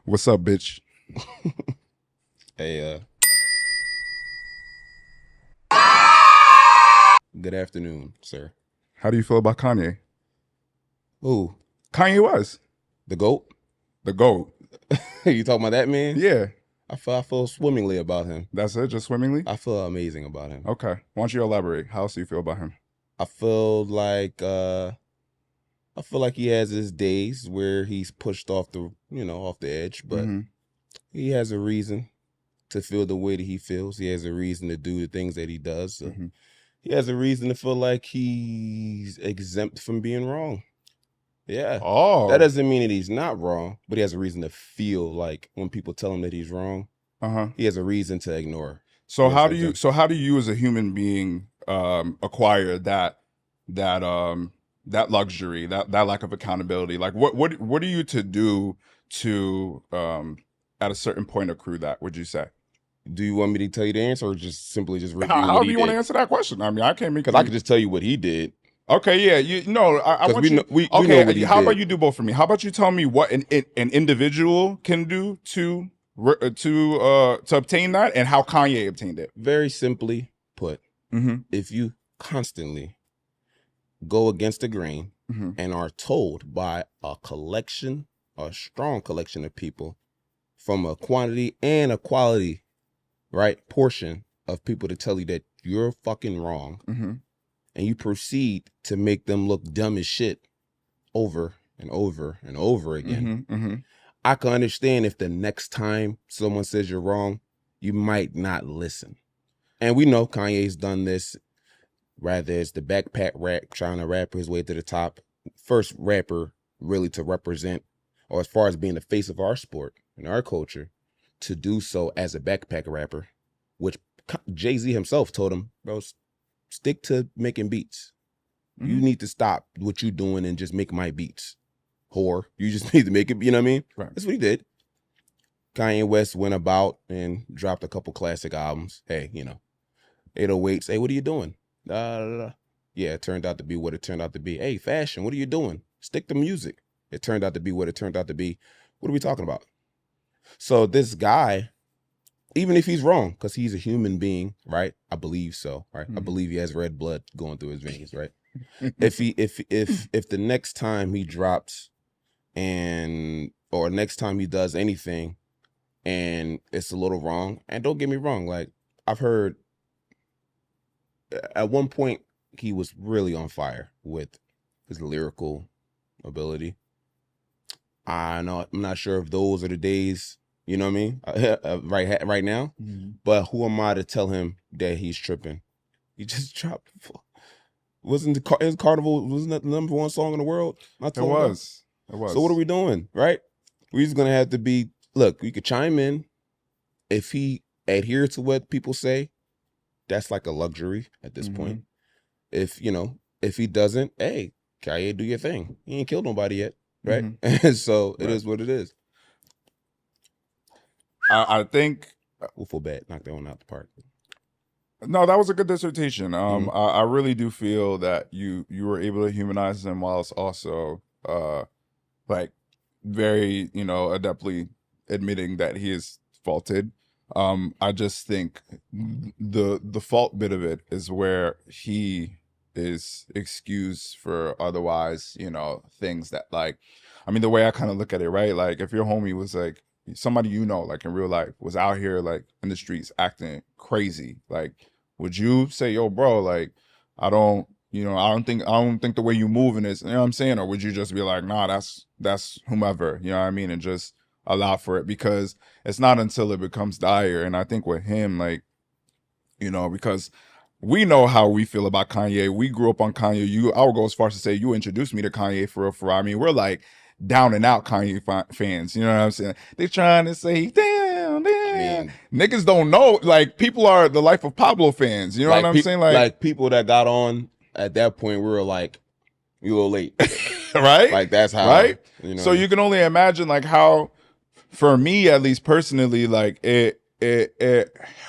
What's up, bitch? Hey, good afternoon, sir. How do you feel about Kanye? Ooh, Kanye West, the GOAT? the GOAT. You talking about that man? Yeah, I feel swimmingly about him. that's it, just swimmingly? I feel amazing about him. Okay. Why don't you elaborate? How else do you feel about him? I feel like he has his days where he's pushed off the edge, but Mhm. he has a reason to feel the way that he feels. He has a reason to do the things that he does. So Mhm. he has a reason to feel like he's exempt from being wrong. Yeah. That Oh. doesn't mean that he's not wrong, but he has a reason to feel like when people tell him that he's wrong, Uh-huh. he has a reason to ignore. So Yes, how do exactly. you as a human being acquire that luxury, that lack of accountability? Like what are you to do to at a certain point accrue that, would you say? Do you want me to tell you the answer or just simply just review what However he you want to did? answer that question. I mean, I can't make Because I you. could just tell you what he did. Okay, yeah, I Because want we you. know we know what Okay, he how about did. you do both for me? How about you tell me what an individual can do to obtain that, and how Kanye obtained it? Very simply put, Mm-hmm. if you constantly go against the grain Mm-hmm. and are told by a strong collection of people from a quantity and a quality, right, portion of people to tell you that you're fucking wrong, Mm-hmm. and you proceed to make them look dumb as shit over and over and over again, Mm-hmm. Mm-hmm. I can understand if the next time someone says you're wrong, you might not listen. And we know Kanye's done this, rather it's the backpack rap, trying to rap his way to the top. First rapper really to represent, or as far as being the face of our sport and our culture, to do so as a backpack rapper, which Jay-Z himself told him, bro, stick to making beats. You Mm-hmm. need to stop what you're doing and just make my beats. Whore. You just need to make it, you know what I mean? Right. That's what he did. Kanye West went about and dropped a couple classic albums. Hey, 808s. Hey, what are you doing? Da, da, da. Yeah, it turned out to be what it turned out to be. Hey, fashion, what are you doing? Stick to music. It turned out to be what it turned out to be. What are we talking about? So this guy, even if he's wrong, because he's a human being, right? I believe so, right? I Mhm. believe he has red blood going through his veins, right? If the next time he drops or next time he does anything and it's a little wrong, and don't get me wrong, like I've heard at one point he was really on fire with his lyrical ability. I'm not sure if those are the days, you know what I mean? Right now. Mhm. But who am I to tell him that he's tripping? He just dropped. His Carnival wasn't that the #1 song in the world not It too long ago? was. It was. So what are we doing, right? We're just gonna have to be. Look, we could chime in if he adheres to what people say. That's like a luxury at this point. If he doesn't, hey, Kanye, do your thing. He ain't killed nobody yet, right? Mhm. And so it Right. is what it is. I think Feel bad, knock that one out the park. no, that was a good dissertation. Mhm. I really do feel that you were able to humanize him whilst also like very, adeptly admitting that he is faulted. I just think the fault bit of it is where he is excused for otherwise, things that, like, I mean, the way I kind of look at it, right? Like if your homie was like somebody, like in real life, was out here like in the streets acting crazy, like, would you say, yo, bro, like, I don't, I don't think the way you moving is, you know what I'm saying? Or would you just be like, nah, that's whomever, you know what I mean? And just allow for it, because it's not until it becomes dire. And I think with him, like, because we know how we feel about Kanye. We grew up on Kanye. I would go as far as to say you introduced me to Kanye for real. I mean, we're like down and out Kanye fans. You know what I'm saying? They trying to say, damn, I damn. mean, Niggas don't know. Like, people are the Life of Pablo fans. You know what I'm saying? like people that got on at that point, we were like, you a little late. Right? Like that's how, Right? you know. So you can only imagine like how, for me at least personally, like it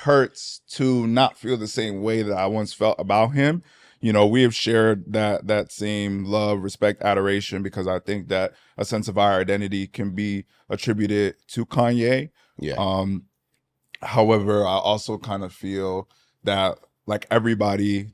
hurts to not feel the same way that I once felt about him. you know, we have shared that same love, respect, adoration, because I think that a sense of our identity can be attributed to Kanye. Yeah. However, I also kind of feel that, like everybody,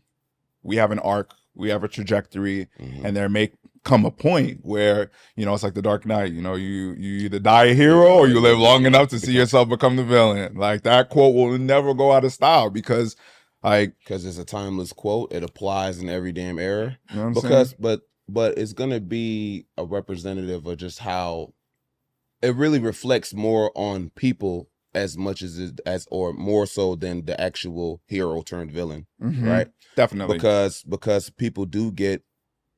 we have an arc, we have a trajectory, and there may come a point where, you know, it's like the Dark Knight, you know, you either die a hero or you live long enough to see yourself become the villain. Like, that quote will never go out of style, because because it's a timeless quote. It applies in every damn era. You know what I'm saying? But it's gonna be a representative of just how it really reflects more on people as much as or more so than the actual hero turned villain, right? Definitely. Because people do get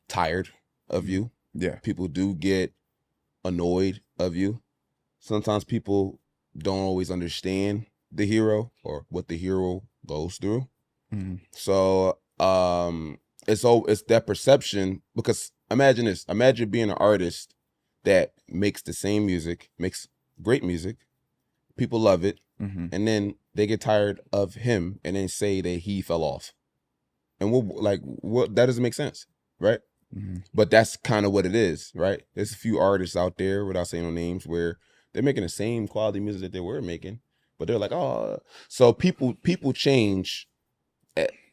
tired of you. Yeah. People do get annoyed of you. Sometimes people don't always understand the hero or what the hero goes through. So it's that perception, because imagine this. Imagine being an artist that makes the same music, makes great music, people love it, and then they get tired of him and then say that he fell off. And what that doesn't make sense, right? But that's kind of what it is, right? There's a few artists out there, without saying no names, where they're making the same quality music that they were making, but they're like, oh. So people change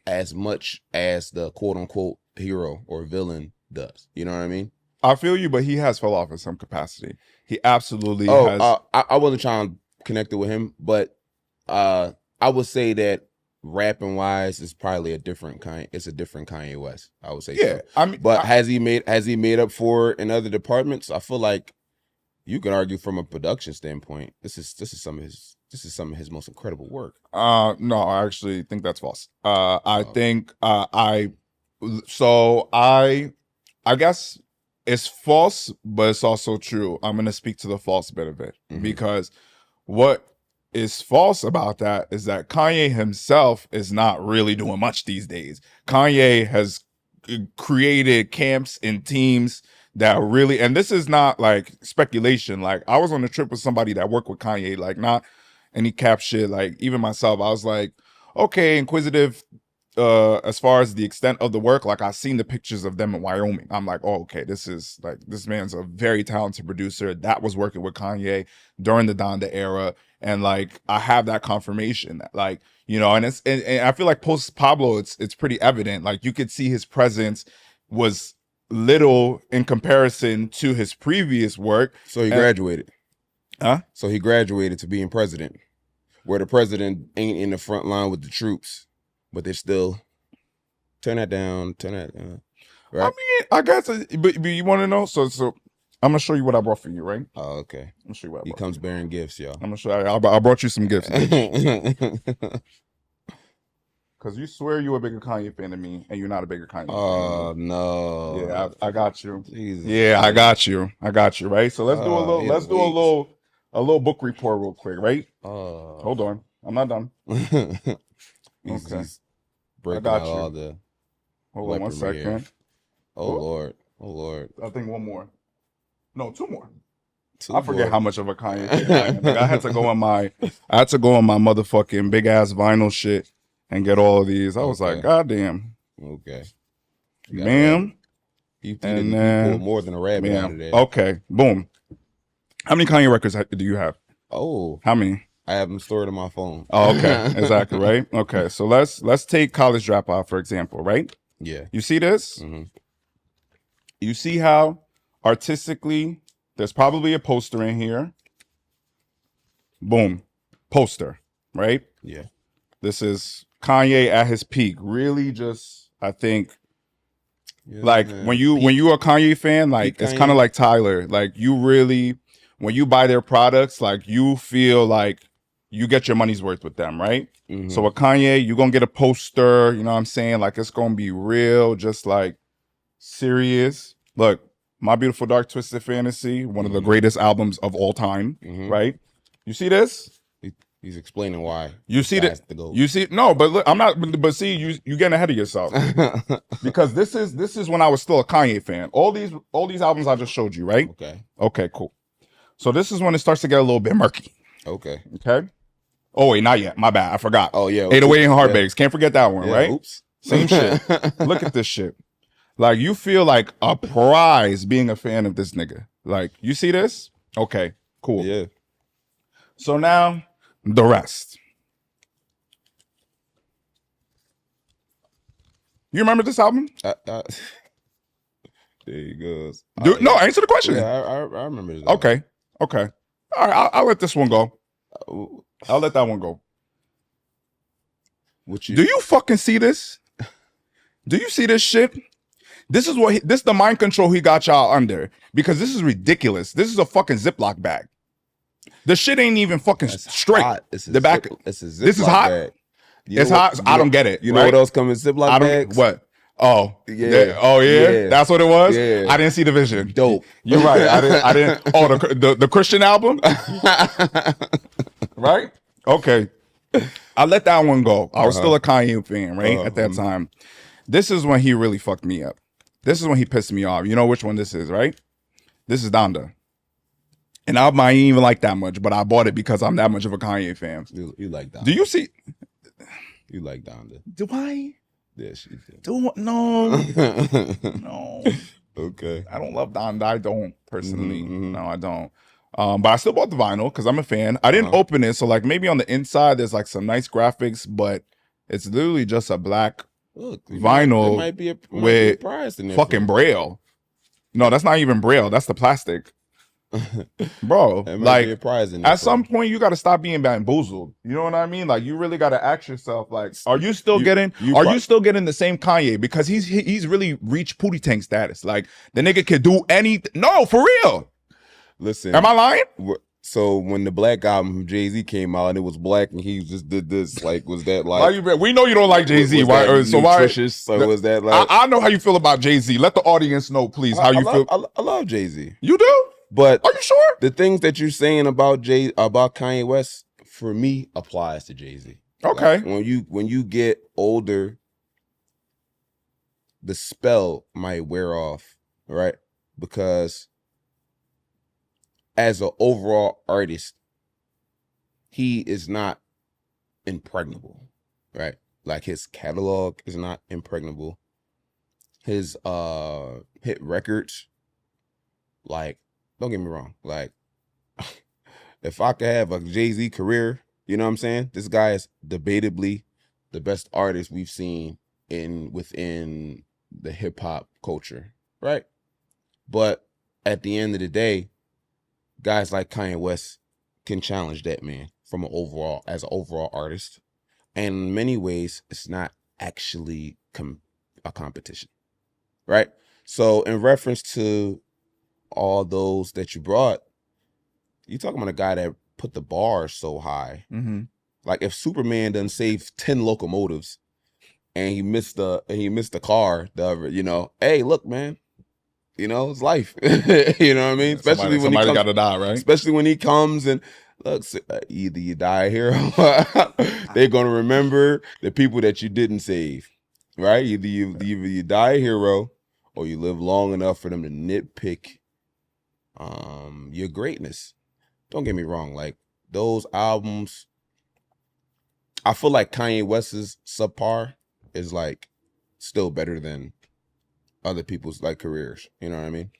as much as the quote unquote hero or villain does. You know what I mean? I feel you, but he has fell off in some capacity. He absolutely has. I wasn't trying to connect it with him, but I would say that rapping wise is probably a different kind. It's a different Kanye West, I would say. Yeah, so. I mean, but has he made up for it in other departments? I feel like you can argue from a production standpoint, this is some of his most incredible work. No, I actually think that's false. I guess it's false, but it's also true. I'm going to speak to the false bit of it, because what is false about that is that Kanye himself is not really doing much these days. Kanye has created camps and teams that really, and this is not like speculation. Like, I was on a trip with somebody that worked with Kanye, like not any cap shit. Like, even myself, I was like, okay, inquisitive as far as the extent of the work. Like, I seen the pictures of them in Wyoming. I'm like, oh, okay, this man's a very talented producer that was working with Kanye during the Donda era. And like, I have that confirmation that, like, you know, and I feel like post Pablo, it's pretty evident. Like, you could see his presence was little in comparison to his previous work. So he graduated. Huh? So he graduated to being president, where the president ain't in the front line with the troops, but they're still turn that down. Right? I mean, I guess, but you want to know? So I'm gonna show you what I brought for you, right? Oh, okay. I'm gonna show you what I He brought. comes bearing gifts, y'all. I'm gonna show you. I brought you some gifts. Because you swear you a bigger Kanye fan than me, and you're not a bigger Kanye fan. Oh, no. Yeah, I got you. Jesus. Yeah, I got you. Right. So let's do a little. Let's do a little book report real quick, right? Hold on, I'm not done. Okay. I got you. All the Hold on 1 second. Here. Oh Lord. I think one more. No, two more. I forget how much of a Kanye fan I am. Like, I had to go on my motherfucking big ass vinyl shit and get all of these. I was like, God damn. Okay. Ma'am. You pulled more than a rabbit out of there. Okay. Boom. How many Kanye records do you have? Oh. How many? I have them stored in my phone. Oh, okay. Exactly, right? Okay. So let's take College Dropout, for example, right? Yeah. You see this? You see how artistically there's probably a poster in here. Boom. Poster, right? Yeah. This is Kanye at his peak. Really just, I think, like, when you're a Kanye fan, like, it's kind of like Tyler. Like, you really, when you buy their products, like, you feel like you get your money's worth with them, right? So with Kanye, you're going to get a poster, you know what I'm saying? Like, it's going to be real, just like serious. Look, My Beautiful Dark Twisted Fantasy, one of the greatest albums of all time, right? You see this? He's explaining why. You see that? You see? No, but look, I'm not. But see, you getting ahead of yourself because this is when I was still a Kanye fan. All these albums I just showed you, right? Okay, cool. So this is when it starts to get a little bit murky. Okay. Oh wait, not yet. My bad. I forgot. Oh yeah. 808 and Heartbreaks. Can't forget that one, right? Oops. Same shit. Look at this shit. Like, you feel like a prize being a fan of this nigga. Like, you see this? Okay, cool. Yeah. So now, the rest. You remember this album? There he goes. Dude, no, answer the question. Yeah, I remember this. Okay. All right, I'll let this one go. I'll let that one go. Do you fucking see this? Do you see this shit? This is the mind control he got y'all under, because this is ridiculous. This is a fucking Ziploc bag. The shit ain't even fucking straight. It's the back. It's a Ziploc this is hot. Bag. It's hot. I don't get it. You know what else comes in Ziploc bags? What? Oh yeah. Oh yeah. That's what it was. Yeah. I didn't see the vision. Dope. You're right. I didn't. Oh, the Christian album. Right. Okay. I let that one go. I was still a Kanye fan, right? At that time. This is when he really fucked me up. This is when he pissed me off. You know which one this is, right? This is Donda. And I ain't even like that much, but I bought it because I'm that much of a Kanye fan. You like Donda? Do you see? You like Donda? Do I? Yes, you do. No. No. Okay. I don't love Donda. I don't personally. No, I don't. But I still bought the vinyl because I'm a fan. I didn't open it, so like maybe on the inside there's like some nice graphics, but it's literally just a black vinyl might be a prize in there fucking braille. No, that's not even braille. That's the plastic. Bro, like be a prize in there at some point you got to stop being bamboozled. You know what I mean? Like, you really got to ask yourself, like, are you still getting the same Kanye? Because he's really reached Pootie Tank status. Like, the nigga can do anything. No, for real. Listen, am I lying? So when the Black album from Jay-Z came out and it was black and he just did this, like, was that like? We know you don't like Jay-Z. Why? So why? So was that like? I know how you feel about Jay-Z. Let the audience know, please, how you feel. I love Jay-Z. You do? But are you sure? The things that you're saying about Kanye West, for me, applies to Jay-Z. Okay. Like, when you get older, the spell might wear off, right? Because as an overall artist, he is not impregnable, right? Like, his catalog is not impregnable. His hit records, like, don't get me wrong, like, if I could have a Jay-Z career, you know what I'm saying? This guy is debatably the best artist we've seen within the hip hop culture, right? But at the end of the day, guys like Kanye West can challenge that man as an overall artist. And in many ways, it's not actually a competition, right? So in reference to all those that you brought, you talking about a guy that put the bar so high. Mm-hmm. Like, if Superman done saved 10 locomotives and he missed the car, you know, hey, look, man, you know, it's life. You know what I mean? Especially when somebody got to die, right? Especially when he comes and looks, either you die a hero, they're gonna remember the people that you didn't save, right? Either you die a hero or you live long enough for them to nitpick your greatness. Don't get me wrong, like, those albums, I feel like Kanye West's subpar is like still better than other people's like careers. You know what I mean?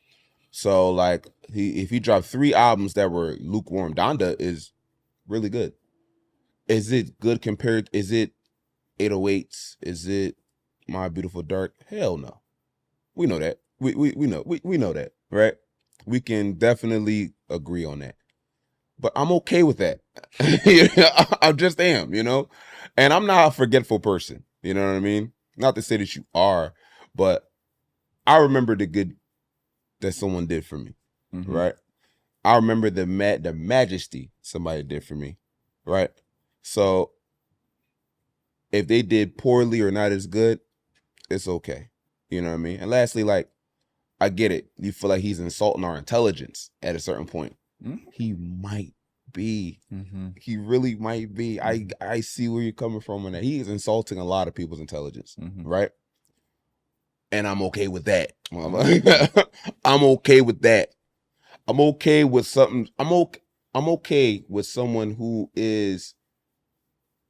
So like, if he dropped 3 albums that were lukewarm, Donda is really good. Is it good compared? Is it 808s? Is it My Beautiful Dark? Hell no. We know that. We know that, right? We can definitely agree on that. But I'm okay with that. I just am, you know? And I'm not a forgetful person. You know what I mean? Not to say that you are, but I remember the good that someone did for me, right? I remember the majesty somebody did for me, right? So if they did poorly or not as good, it's okay. You know what I mean? And lastly, like, I get it. You feel like he's insulting our intelligence at a certain point. He might be. He really might be. I see where you're coming from on that. He is insulting a lot of people's intelligence, right? And I'm okay with that. I'm okay with that. I'm okay with something. I'm okay with someone who is,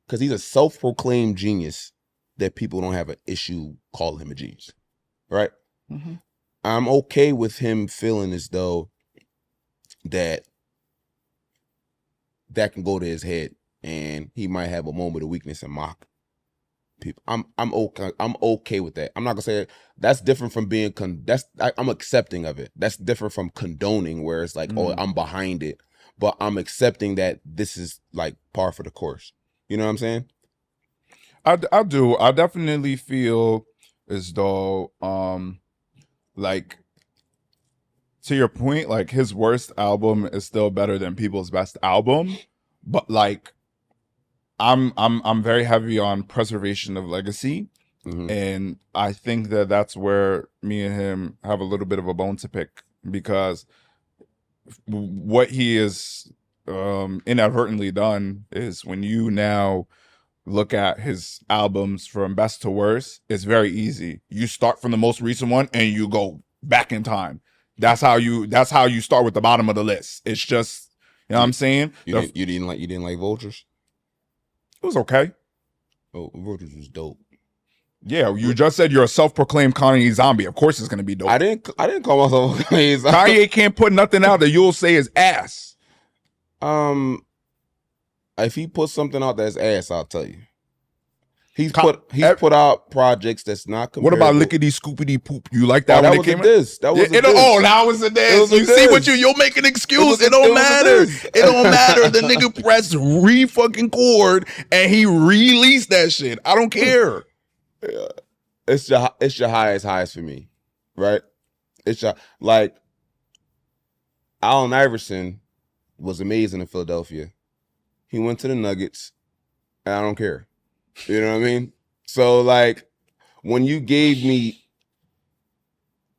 because he's a self-proclaimed genius, that people don't have an issue calling him a genius, right? Mm-hmm. I'm okay with him feeling as though that can go to his head and he might have a moment of weakness and mock people. I'm okay. I'm okay with that. I'm not gonna say that's different from being I'm accepting of it. That's different from condoning, where it's like, oh, I'm behind it, but I'm accepting that this is like par for the course. You know what I'm saying? I do. I definitely feel as though, like, to your point, like his worst album is still better than people's best album, but like, I'm very heavy on preservation of legacy, and I think that that's where me and him have a little bit of a bone to pick, because what he is inadvertently done is, when you now look at his albums from best to worst, it's very easy. You start from the most recent one and you go back in time. That's how you start with the bottom of the list. It's just, you know what I'm saying? You didn't like Vultures? It was okay. Oh, Vultures was dope. Yeah, you just said you're a self-proclaimed Kanye zombie. Of course it's gonna be dope. I didn't call myself a Kanye zombie. Kanye can't put nothing out that you'll say is ass. If he puts something out that's ass, I'll tell you. He's put out projects that's not comparable. What about Lickety Scoopity Poop? You like that when it came out? That was a diss. Oh, now it's a diss. You see what you'll make an excuse. It don't matter. It don't matter. The nigga pressed fucking chord and he released that shit. I don't care. Yeah. It's your highest for me, right? It's your, like, Allen Iverson was amazing in Philadelphia. He went to the Nuggets, and I don't care. You know what I mean? So, like, when you gave me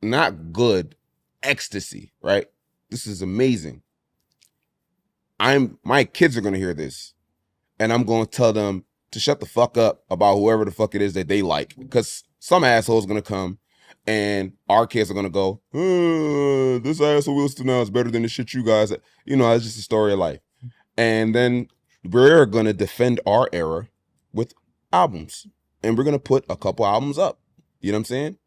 not good, ecstasy, right? This is amazing. My kids are gonna hear this, and I'm gonna tell them to shut the fuck up about whoever the fuck it is that they like, because some asshole's gonna come, and our kids are gonna go, this asshole Wilson now is better than the shit you guys. You know, it's just a story of life, and then we're gonna defend our era with albums, and we're gonna put a couple albums up. You know what I'm saying?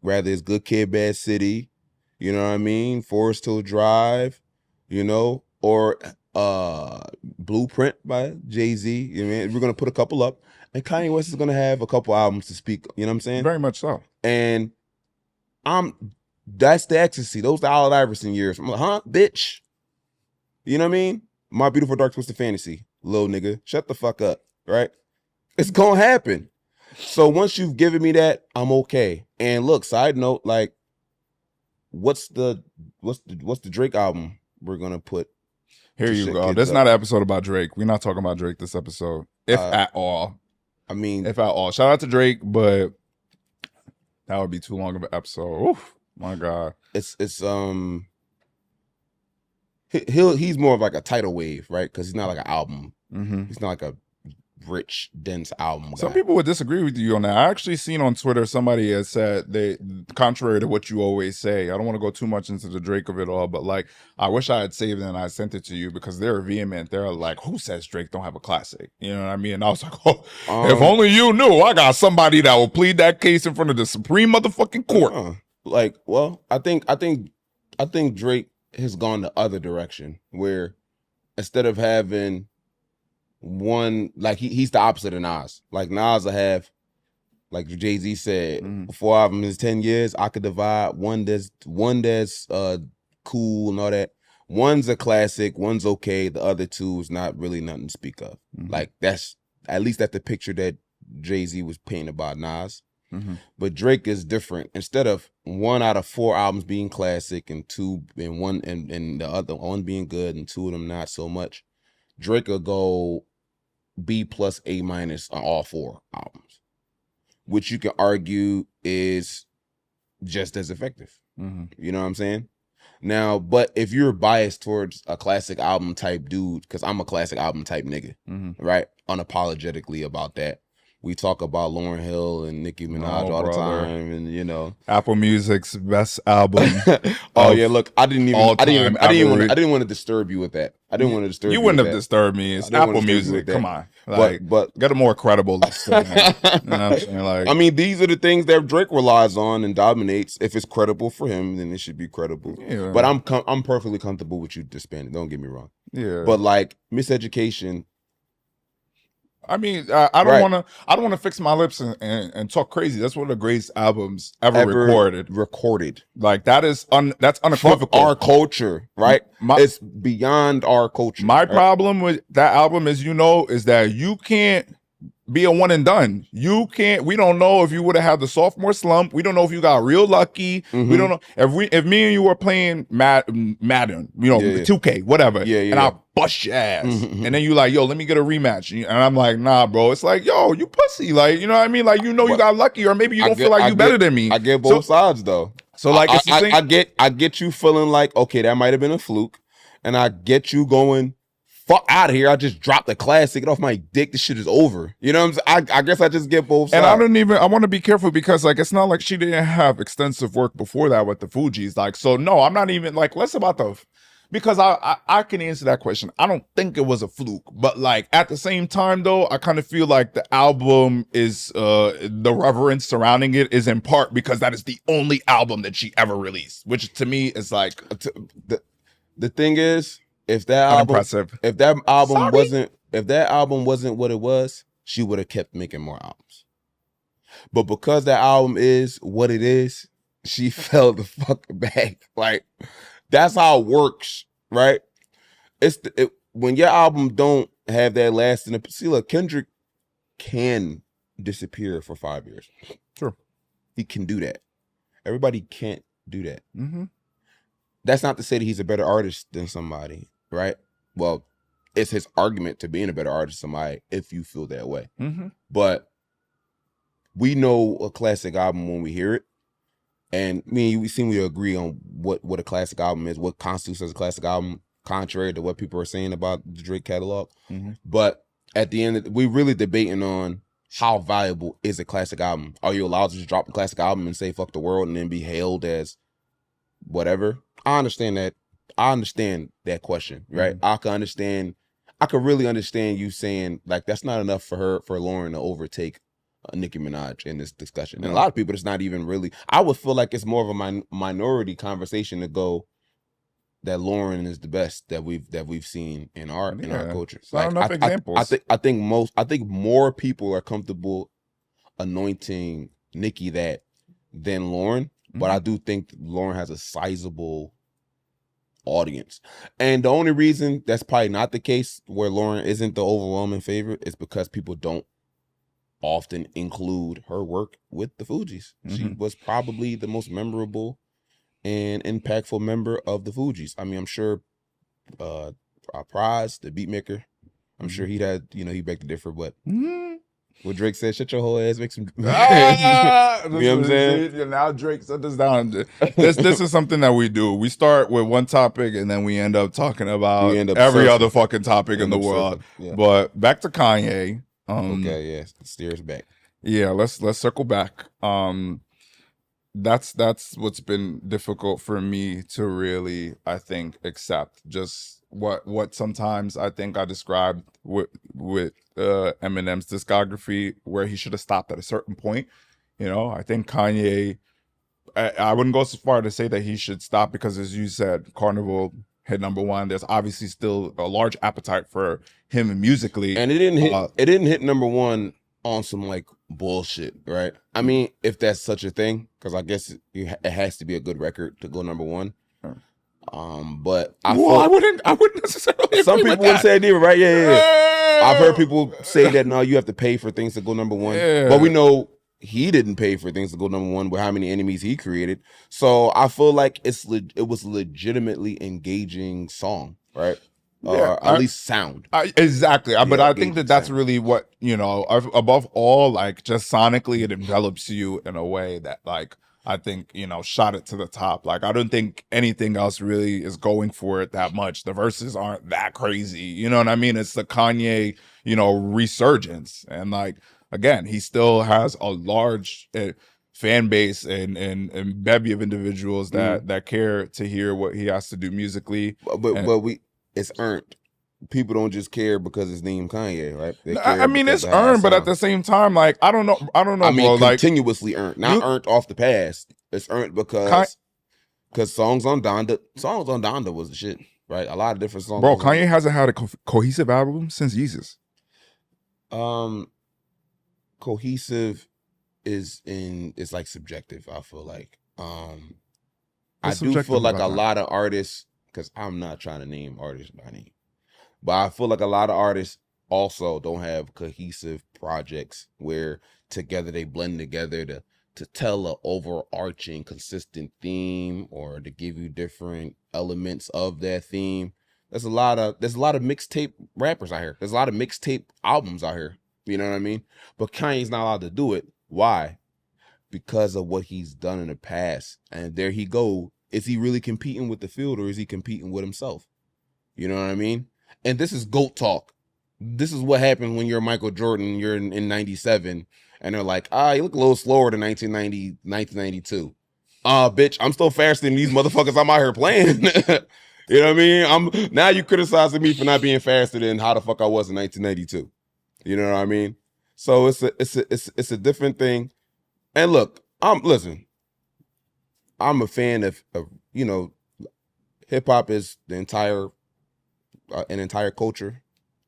Rather it's Good Kid, Bad City, you know what I mean? Forest Hill Drive, you know, or Blueprint by Jay-Z. You know what I mean? We're gonna put a couple up, and Kanye West is gonna have a couple albums to speak. You know what I'm saying? Very much so. And that's the ecstasy. Those the Allen Iverson years. I'm like, huh, bitch? You know what I mean? My Beautiful Dark Twisted Fantasy, little nigga, shut the fuck up, right? It's gonna happen. So once you've given me that, I'm okay. And look, side note, like, what's the Drake album we're gonna put? Here you go. This is not an episode about Drake. We're not talking about Drake this episode, if at all. I mean, if at all. Shout out to Drake, but that would be too long of an episode. Oof, my God. He's more of like a tidal wave, right? Because he's not like an album. He's not like a rich, dense album guy. Some people would disagree with you on that. I actually seen on Twitter somebody has said, contrary to what you always say, I don't want to go too much into the Drake of it all, but like, I wish I had saved it and I sent it to you, because they're vehement. They're like, who says Drake don't have a classic? You know what I mean? And I was like, oh, if only you knew. I got somebody that will plead that case in front of the Supreme motherfucking court. Like, well, I think Drake has gone the other direction, where instead of having one, like, he's the opposite of Nas. Like, Nas will have, like Jay-Z said, 4 albums is 10 years. I could divide one that's cool and all that. One's a classic, one's okay. The other two is not really nothing to speak of. Like, that's at least that's the picture that Jay-Z was painting about Nas. But Drake is different. Instead of 1 out of 4 albums being classic and the other one being good and 2 of them not so much, Drake will go B+, A- on all 4 albums, which you can argue is just as effective. You know what I'm saying? Now, but if you're biased towards a classic album type dude, because I'm a classic album type nigga, right? Unapologetically about that. We talk about Lauryn Hill and Nicki Minaj all the time, and you know, Apple Music's best album. Oh yeah, look, I didn't want to disturb you with that. I didn't want to disturb you. Wouldn't have disturbed me. It's Apple Music. Come on. Like, but get a more credible list than that. You know what I'm saying? Like, I mean, these are the things that Drake relies on and dominates. If it's credible for him, then it should be credible. yeah, But I'm perfectly comfortable with you disbanding. Don't get me wrong. yeah. But like Miseducation, I mean, I don't right? want to. I don't want to fix my lips and talk crazy. That's one of the greatest albums ever Ever recorded. Like that is that's Fuck unequivocal. our culture, right? It's beyond our culture. My right? problem with that album is, is that you can't be a one and done. You can't. We don't know if you would have had the sophomore slump. We don't know if you got real lucky. We don't know if me and you were playing Madden, 2K, whatever. And I bust your ass, and then you like, yo, let me get a rematch, and I'm like, nah, bro. It's like, yo, you pussy, like, you know what I mean? Like, you got lucky, or maybe you don't feel like you better than me. I get both sides though. So like, it's the thing. I get you feeling like, okay, that might have been a fluke, and I get you going, fuck out of here. I just dropped the classic. Get off my dick. This shit is over. You know what I'm saying? I guess I just get both sides. And I want to be careful because like, it's not like she didn't have extensive work before that with the Fugees. Like, so no, I'm not even like, less about because I can answer that question. I don't think it was a fluke, but like at the same time though, I kind of feel like the album is, the reverence surrounding it is in part because that is the only album that she ever released, which to me is like, the thing is, if that album wasn't what it was, she would have kept making more albums. But because that album is what it is, she fell the fuck back. Like, that's how it works, right? When your album don't have that lasting. See, look, Kendrick can disappear for 5 years. Sure, he can do that. Everybody can't do that. Mm-hmm. That's not to say that he's a better artist than somebody, right? Well, it's his argument to being a better artist than somebody if you feel that way. Mm-hmm. But we know a classic album when we hear it. And we agree on what a classic album is, what constitutes as a classic album, contrary to what people are saying about the Drake catalog. Mm-hmm. But at the end, we're really debating on how valuable is a classic album. Are you allowed to just drop a classic album and say fuck the world and then be hailed as whatever? I understand that. I understand that question, right? Mm-hmm. I could really understand you saying like that's not enough for Lauren to overtake Nicki Minaj in this discussion. And a lot of people, it's not even really, I would feel like it's more of a minority conversation to go that Lauren is the best that we've seen in our culture. It's not enough examples. I think more people are comfortable anointing Nicki that than Lauren, but I do think Lauren has a sizable audience. And the only reason that's probably not the case where Lauren isn't the overwhelming favorite is because people don't often include her work with the Fugees. She was probably the most memorable and impactful member of the Fugees. I mean, I'm sure Prize, the beat maker, I'm sure he beg to differ, but what Drake said, shut your whole ass, make some you know what I'm saying? Now Drake set us down. This is something that we do. We start with one topic and then we end up talking about every other fucking topic in the world. Yeah. But back to Kanye. Okay, yeah, steers back. Yeah, let's circle back. That's what's been difficult for me to really, I think, accept. Just what sometimes I think I described with Eminem's discography, where he should have stopped at a certain point. I think Kanye, I wouldn't go so far to say that he should stop because, as you said, Carnival hit #1. There's obviously still a large appetite for him musically, and it didn't hit #1 on some like bullshit, right? I mean, if that's such a thing, because I guess it has to be a good record to go #1. But I wouldn't necessarily. Some people wouldn't say it either, right? Yeah. I've heard people say that no, you have to pay for things to go #1, but we know he didn't pay for things to go #1 with how many enemies he created. So I feel like it was legitimately engaging song, right? At least sound. Exactly. But I think that's really what, above all, like just sonically, it envelops you in a way that like, I think, shot it to the top. Like, I don't think anything else really is going for it that much. The verses aren't that crazy. You know what I mean? It's the Kanye, resurgence. And like, again, he still has a large fan base and bevy of individuals that care to hear what he has to do musically. But it's earned. people don't just care because it's named Kanye, right? They No, I care mean, because it's of how it earned, but at sounds. the same time, like I don't I know, mean, bro. Like continuously earned, not you, earned off the past. It's earned Ki- because songs on Donda was the shit, right? A lot of different songs bro, was on. Kanye hasn't had a cohesive album since Jesus. Um, cohesive is like subjective. I feel like I What's do feel subjective like about a that? lot of artists, because I'm not trying to name artists by name, but I feel like a lot of artists also don't have cohesive projects where together they blend together to tell a overarching consistent theme or to give you different elements of that theme. There's a lot of mixtape rappers out here. There's a lot of mixtape albums out here. You know what I mean? But Kanye's not allowed to do it. Why? Because of what he's done in the past. And there he go. Is he really competing with the field or is he competing with himself? You know what I mean? And this is GOAT talk. This is what happens when you're Michael Jordan, you're in 97, and they're like, you look a little slower than 1992. Bitch, I'm still faster than these motherfuckers I'm out here playing. You know what I mean? Now you criticizing me for not being faster than how the fuck I was in 1992. You know what I mean? So it's a different thing. And look, listen, I'm a fan of hip hop is the entire an entire culture.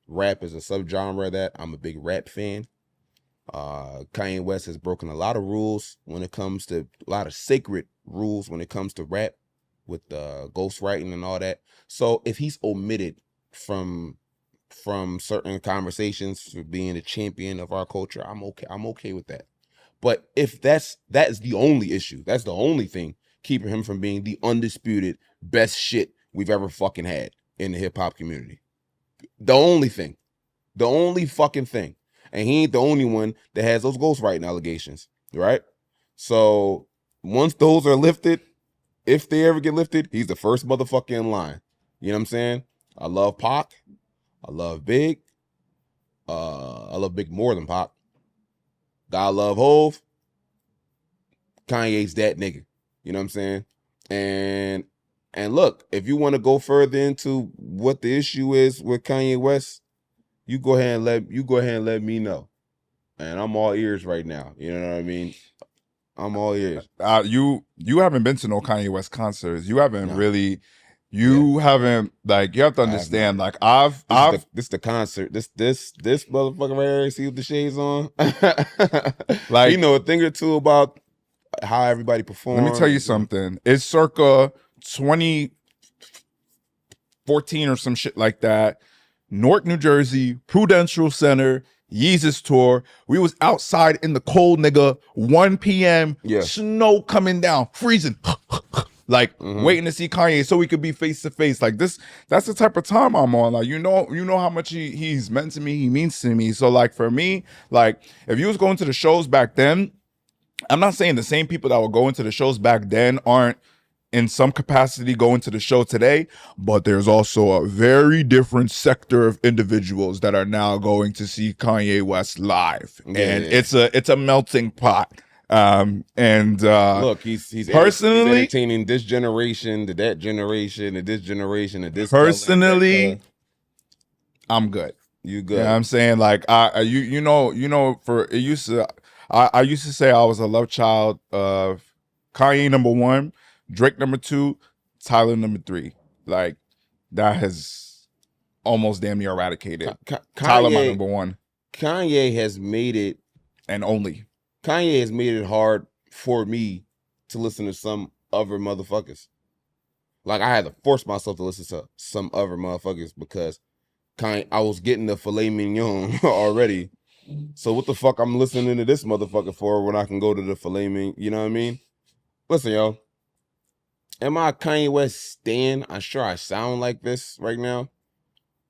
Rap is a subgenre of that. I'm a big rap fan. Kanye West has broken a lot of rules when it comes to a lot of sacred rules when it comes to rap with ghostwriting and all that. So if he's omitted from certain conversations for being a champion of our culture, I'm okay. I'm okay with that. But if that is the only issue, that's the only thing keeping him from being the undisputed best shit we've ever fucking had in the hip hop community. The only thing. The only fucking thing. And he ain't the only one that has those ghostwriting allegations, right? So once those are lifted, if they ever get lifted, he's the first motherfucker in line. You know what I'm saying? I love Pac. I love Big. I love Big more than Pac. I love Hove. Kanye's that nigga. You know what I'm saying? And look, if you want to go further into what the issue is with Kanye West, you go ahead and let me know. And I'm all ears right now. You know what I mean? I'm all ears. You haven't been to no Kanye West concerts. You haven't No. really. Yeah. You haven't like. You have to I have not. understand. Like I've This the concert. This motherfucker right here. See with the shades on. He like. know a thing or two about how everybody Let me tell you performs. something. It's circa 2014 or some shit like that. Newark, New Jersey, Prudential Center, Yeezus tour. We was outside in the cold, nigga. 1 p.m. Yeah. Snow coming down, freezing. Like waiting to see Kanye so we could be face to face. Like this, that's the type of time I'm on. Like, you know how much he's meant to me, he means to me. So like for me, like if you was going to the shows back then, I'm not saying the same people that were going to the shows back then aren't in some capacity going to the show today, but there's also a very different sector of individuals that are now going to see Kanye West live. Yeah. And it's a melting pot. And Look, he's personally, entertaining this generation to that generation to this generation to this personally, color, that color. I'm good. You You know what good. I'm saying? Like for it used to I used to say I was a love child of Kanye number 1, Drake number 2, Tyler number 3. Like that has almost damn near eradicated. Tyler my number 1 Kanye has made it and only. Kanye has made it hard for me to listen to some other motherfuckers. Like I had to force myself to listen to some other motherfuckers because I was getting the filet mignon already. So what the fuck I'm listening to this motherfucker for when I can go to the filet mignon? You know what I mean? Listen, yo. Am I a Kanye West stan? I'm sure I sound like this right now.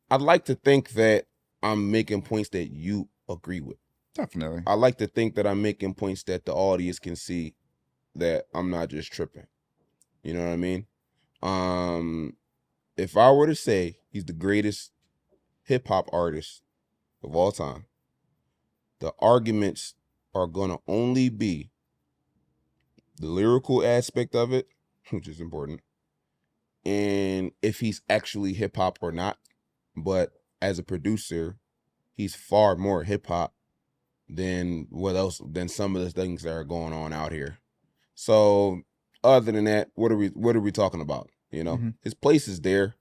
I'd like to think that I'm making points that you agree with. Definitely. I like to think that I'm making points that the audience can see that I'm not just tripping. You know what I mean? If I were to say he's the greatest hip hop artist of all time, the arguments are gonna only be the lyrical aspect of it, which is important, and if he's actually hip hop or not. but as a producer, he's far more hip hop than some of the things that are going on out here. So other than that, what are we talking about? You know, his place is there.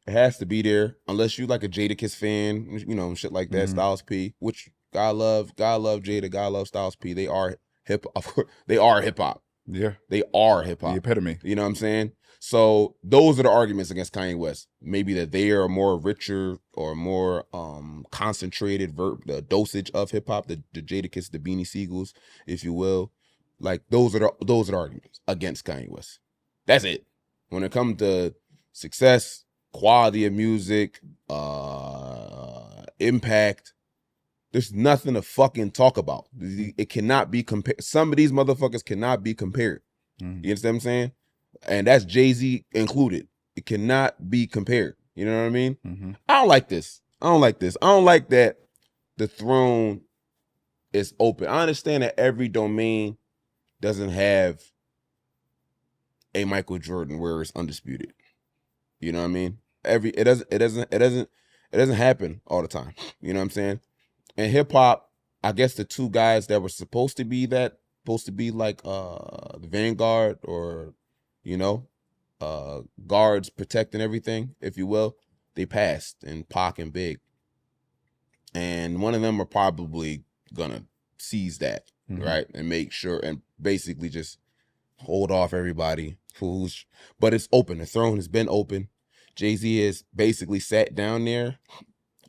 It has to be there, unless you like a Jadakiss fan, you know, shit like that. Styles P, which God love Jada, God love Styles P. They are hip hop. They are hip hop. Yeah. They are hip hop. The epitome. You know what I'm saying? So those are the arguments against Kanye West. Maybe that they are more richer or more concentrated the dosage of hip hop, the Jadakiss, the Beanie Siegels, if you will. Like those are the arguments against Kanye West. That's it. When it comes to success, quality of music, impact, there's nothing to fucking talk about. It cannot be compared. Some of these motherfuckers cannot be compared. You understand what I'm saying? And that's Jay-Z included. It cannot be compared. You know what I mean? I don't like this. I don't like that the throne is open. I understand that every domain doesn't have a Michael Jordan where it's undisputed. You know what I mean? It doesn't happen all the time. You know what I'm saying? And hip hop, I guess the two guys that were supposed to be like the vanguard, or you know, guards protecting everything, if you will, they passed, in Pac and Big. And one of them are probably gonna seize that, right? And make sure and basically just hold off everybody but it's open. The throne has been open. Jay-Z has basically sat down there.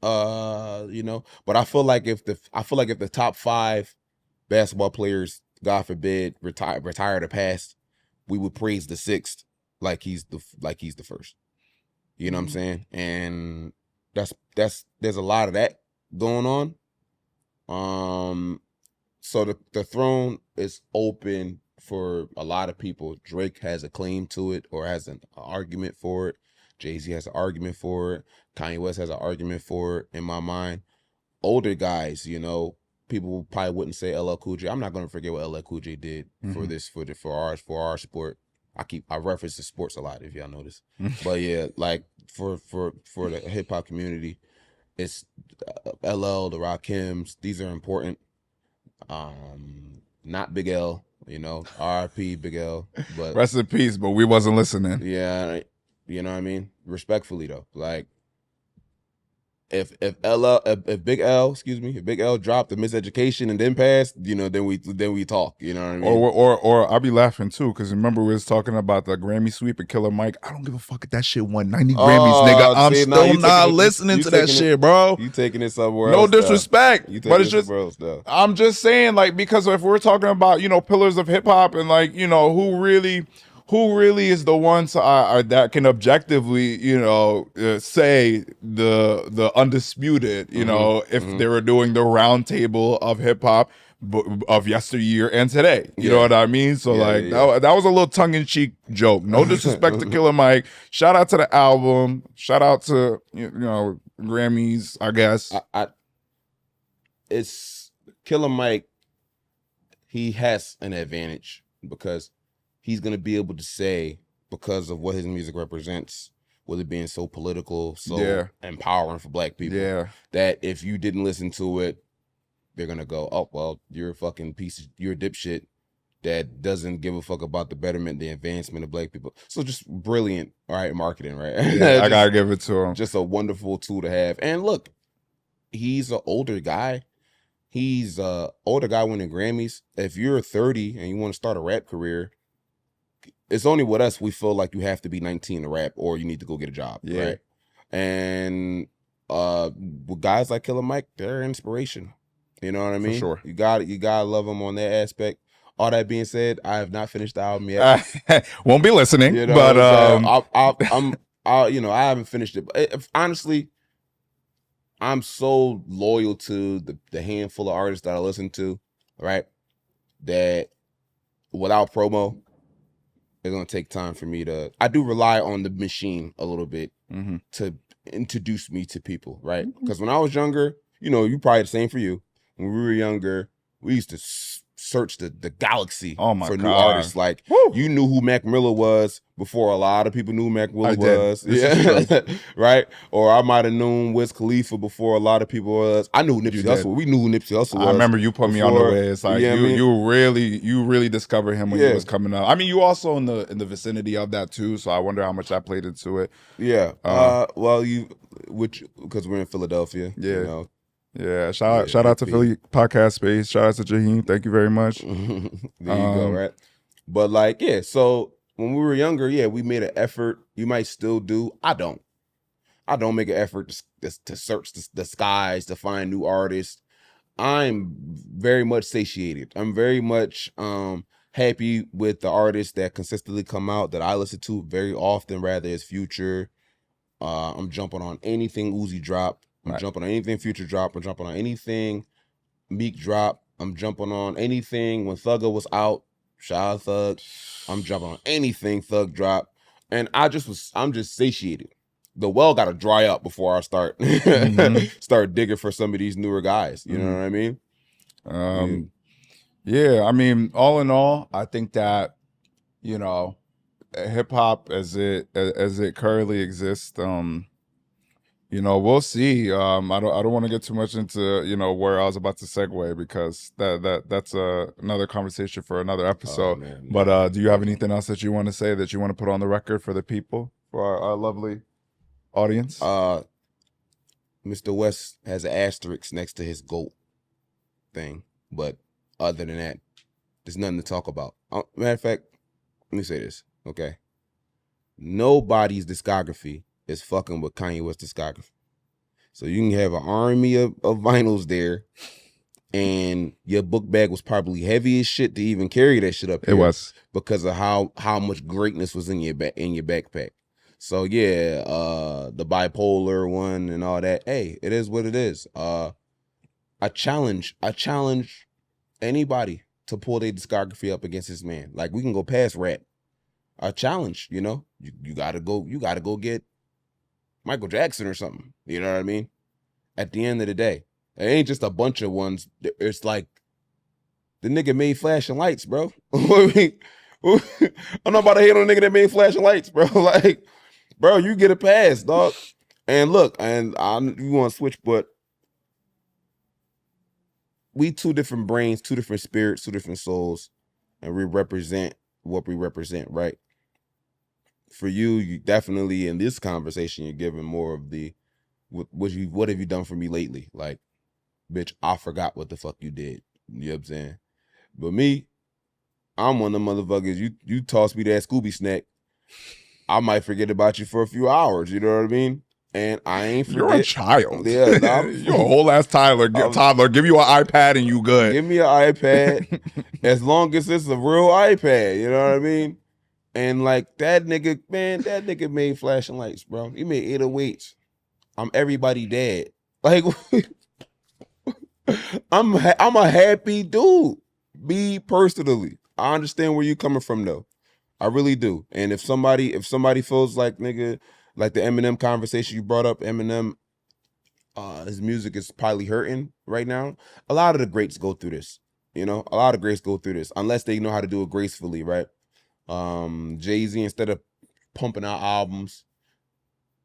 You know, but I feel like if the top 5 basketball players, God forbid, retire or pass, we would praise the 6th like he's the first. You know what I'm saying? And there's a lot of that going on. So the throne is open for a lot of people. Drake has a claim to it, or has an argument for it. Jay-Z has an argument for it. Kanye West has an argument for it, in my mind. Older guys, you know, people probably wouldn't say LL Cool J. I'm not going to forget what LL Cool J did for our sport. I reference the sports a lot, if y'all notice. But yeah, like for the hip hop community, it's LL, the Rakims. These are important. Not Big L, you know, R.I.P. Big L. But rest in peace. But we wasn't listening. Yeah, you know what I mean. Respectfully though, like if Big L dropped the miseducation and then passed, you know, then we talk. You know what I mean? Or I'll be laughing too, because remember we was talking about the Grammy sweep and Killer Mike. I don't give a fuck if that shit won 90 Grammys, nigga. I'm still not listening to that shit, bro. You taking it somewhere else? No disrespect, but it's just I'm just saying, like, because if we're talking about, you know, pillars of hip hop, and like, you know, who really is the ones that can objectively, you know, say the undisputed, you know, if they were doing the round table of hip hop of yesteryear and today, you know what I mean? So that was a little tongue-in-cheek joke. No disrespect to Killer Mike. Shout out to the album. Shout out to, you know, Grammys, I guess. It's Killer Mike. He has an advantage because he's going to be able to say, because of what his music represents, with it being so political, so empowering for black people, that if you didn't listen to it, they're going to go, oh, well, you're a fucking you're a dipshit that doesn't give a fuck about the betterment, the advancement of black people. So just brilliant, all right, marketing, right? I got to give it to him. Just a wonderful tool to have. And look, he's an older guy. He's an older guy winning Grammys. If you're 30 and you want to start a rap career, it's only with us, we feel like you have to be 19 to rap, or you need to go get a job, right? And with guys like Killer Mike, they're inspiration. You know what I mean? For sure. You gotta love them on that aspect. All that being said, I have not finished the album yet. Won't be listening, you know, but I haven't finished it. Honestly, I'm so loyal to the handful of artists that I listen to, right? That without promo, it's gonna take time for me to. I do rely on the machine a little bit to introduce me to people, right? Because when I was younger, you know, you probably the same for you. When we were younger, we used to search the galaxy Oh my for new God. artists. Like Woo! you knew who Mac Miller was before a lot of people knew who Mac I Miller did. was. This is true. Right? Or I might have known Wiz Khalifa before a lot of people was. I knew who You Nipsey did. Hussle. We knew who Nipsey Hussle I was remember you put me on the before. way. It's like Yeah, I mean, you really discovered him when he yeah, was coming up. I mean, you also in the vicinity of that too. So I wonder how much that played into it. yeah. Uh, Well, which because we're in Philadelphia, yeah, know. yeah. Yeah, Shout out to AP. Philly Podcast Space. Shout out to Jaheim. Thank you very much. There you go, Um, right? But like, yeah, so when we were younger, yeah, we made an effort. You might still do. I don't. I don't make an effort to search the skies to find new artists. I'm very much satiated. I'm very much happy with the artists that consistently come out that I listen to very often, rather as Future. I'm jumping on anything Uzi drop. I'm right. jumping on anything Future drop. I'm jumping on anything Meek drop. I'm jumping on anything when Thugger was out. Shout out Thug. I'm jumping on anything Thug drop. And I'm just satiated. The well gotta dry up before I start Mm-hmm. start digging for some of these newer guys. You know what I mean? Yeah. I mean, all in all, I think that hip hop as it currently exists, we'll see. I don't want to get too much into where I was about to segue because that's another conversation for another Oh episode. man. But do you have anything else that you want to say that you want to put on the record for the people, for our lovely audience? Mr. West has an asterisk next to his GOAT thing, but other than that, there's nothing to talk about. Matter of fact, let me say this, okay? Nobody's discography is fucking with Kanye West's discography. So you can have an army of vinyls there, and your book bag was probably heavy as shit to even carry that shit up here. It was because of how much greatness was in your backpack. So yeah, the bipolar one and all that. Hey, it is what it is. I challenge anybody to pull their discography up against this man. Like we can go past rap. I challenge, you gotta go get Michael Jackson or something. You know what I mean? At the end of the day, it ain't just a bunch of ones. It's like the nigga made flashing lights, bro. I'm not about to hate on a nigga that made flashing lights, bro. Like, bro, you get a pass, dog. And look, you want to switch, but we two different brains, two different spirits, two different souls, and we represent what we represent, right? For you definitely in this conversation, you're giving more of the what have you done for me lately? Like, bitch, I forgot what the fuck you did. You know what I'm saying? But me, I'm one of them motherfuckers. You toss me that Scooby snack, I might forget about you for a few hours. You know what I mean? And I ain't forget. You're a child. Yeah, you're a whole ass toddler. Give you an iPad and you good. Give me an iPad as long as it's a real iPad. You know what I mean? And like that nigga made flashing lights, bro. He made 808s. I'm everybody dad. Like I'm a happy dude. Me personally, I understand where you coming from though. I really do. And if somebody feels like nigga, like the Eminem conversation you brought up, Eminem, his music is probably hurting right now. A lot of the greats go through this. A lot of greats go through this unless they know how to do it gracefully, right? Jay-Z, instead of pumping out albums,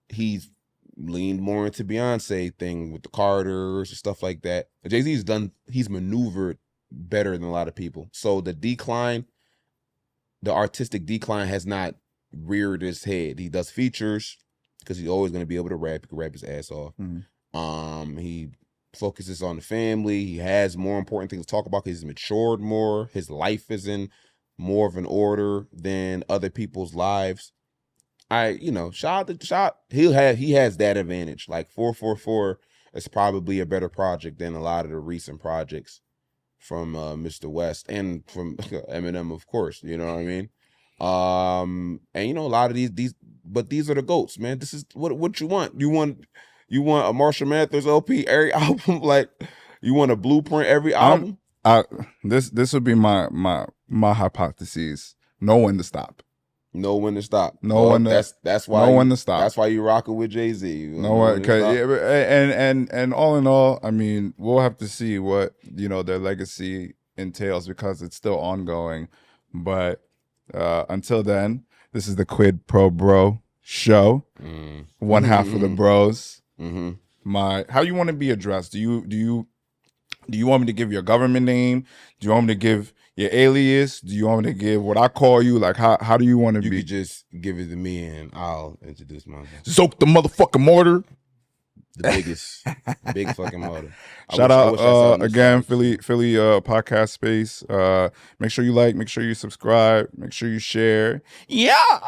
he's leaned more into Beyonce thing with the Carters and stuff like that. He's maneuvered better than a lot of people. So the artistic decline has not reared his head. He does features because he's always going to be able to rap. He can rap his ass off. Mm-hmm. He focuses on the family. He has more important things to talk about because he's matured more. His life is in more of an order than other people's lives. Shout. He has that advantage. Like 444 is probably a better project than a lot of the recent projects from Mr. West and from Eminem, of course. You know what I mean? And a lot of these are the GOATs, man. This is what you want. You want a Marshall Mathers LP every album? Like you want a blueprint every album? This would be my hypothesis. Know when to stop. Know when to stop. That's why. Know when to stop. That's why you rocking with Jay-Z. And all in all, I mean, we'll have to see what their legacy entails because it's still ongoing. But until then, this is the Quid Pro Bro show. One half of the bros. How you want to be addressed? Do you want me to give your government name? Do you want me to give your alias? Do you want me to give what I call you? Like how do you want to be? You could just give it to me and I'll introduce myself. Soak the motherfucking mortar. The biggest, big fucking mortar. Shout out again, Philly podcast space. Make sure you like, make sure you subscribe, make sure you share. Yeah.